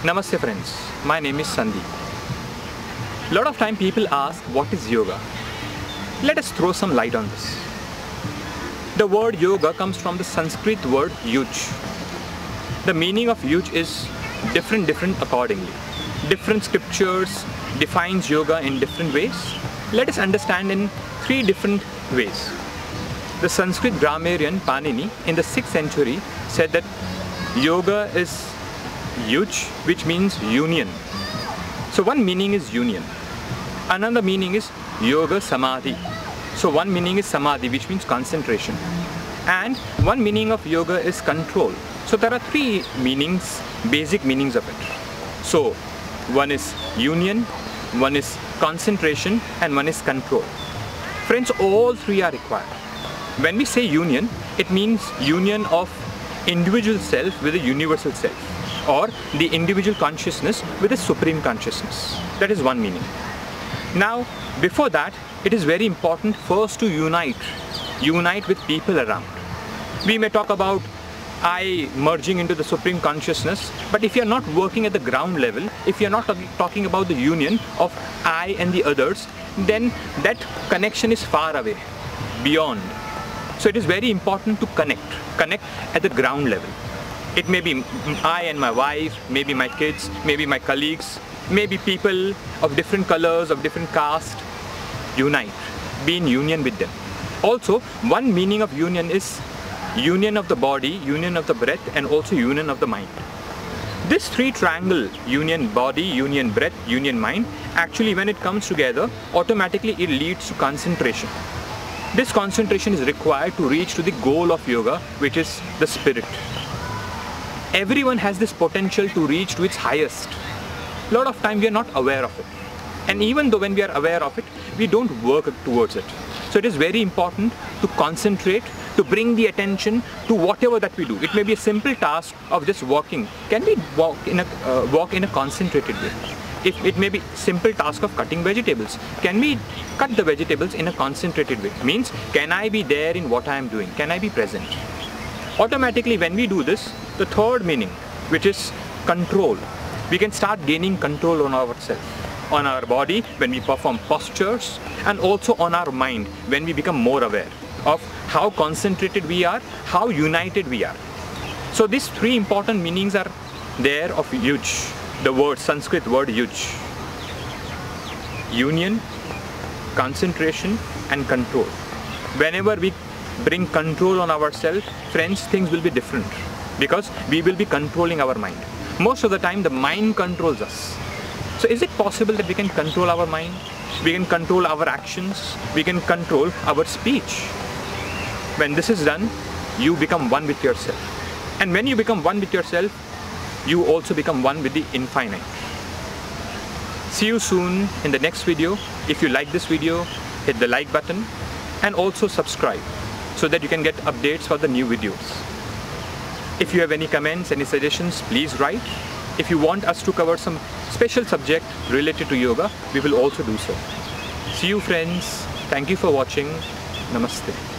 Namaste friends, my name is Sandeep. Lot of time people ask what is yoga. Let us throw some light on this. The word yoga comes from the Sanskrit word yuj. The meaning of yuj is different accordingly. Different scriptures defines yoga in different ways. Let us understand in three different ways. The Sanskrit grammarian Panini in the 6th century said that yoga is yuj, which means union. So one meaning is union. Another meaning is yoga samadhi. So one meaning is samadhi, which means concentration. And one meaning of yoga is control. So there are three meanings, basic meanings of it. So one is union, one is concentration, and one is control. Friends, all three are required. When we say union, it means union of individual self with the universal self, or the individual consciousness with the supreme consciousness. That is one meaning. Now, before that, it is very important first to unite with people around. We may talk about I merging into the supreme consciousness, but if you are not working at the ground level, if you are not talking about the union of I and the others, then that connection is far away, beyond. So it is very important to connect at the ground level. It may be I and my wife, maybe my kids, maybe my colleagues, maybe people of different colors, of different caste. Unite, be in union with them. Also, one meaning of union is union of the body, union of the breath, and also union of the mind. This three triangle, union body, union breath, union mind, actually when it comes together, automatically it leads to concentration. This concentration is required to reach to the goal of yoga, which is the spirit. Everyone has this potential to reach to its highest. A lot of time we are not aware of it. And even though when we are aware of it, we don't work towards it. So it is very important to concentrate, to bring the attention to whatever that we do. It may be a simple task of just walking. Can we walk in a concentrated way? If it may be simple task of cutting vegetables. Can we cut the vegetables in a concentrated way? Means, can I be there in what I am doing? Can I be present? Automatically when we do this, the third meaning, which is control, we can start gaining control on ourselves, on our body when we perform postures, and also on our mind when we become more aware of how concentrated we are, how united we are. So these three important meanings are there of yuj, the word, Sanskrit word yuj. Union, concentration, and control. Whenever we bring control on ourselves, friends, things will be different because we will be controlling our mind. Most of the time the mind controls us. So is it possible that we can control our mind? We can control our actions, we can control our speech. When this is done, you become one with yourself. And when you become one with yourself, you also become one with the infinite. See you soon in the next video. If you like this video, hit the like button and also subscribe so that you can get updates for the new videos. If you have any comments, any suggestions, please write. If you want us to cover some special subject related to yoga, we will also do so. See you friends. Thank you for watching. Namaste.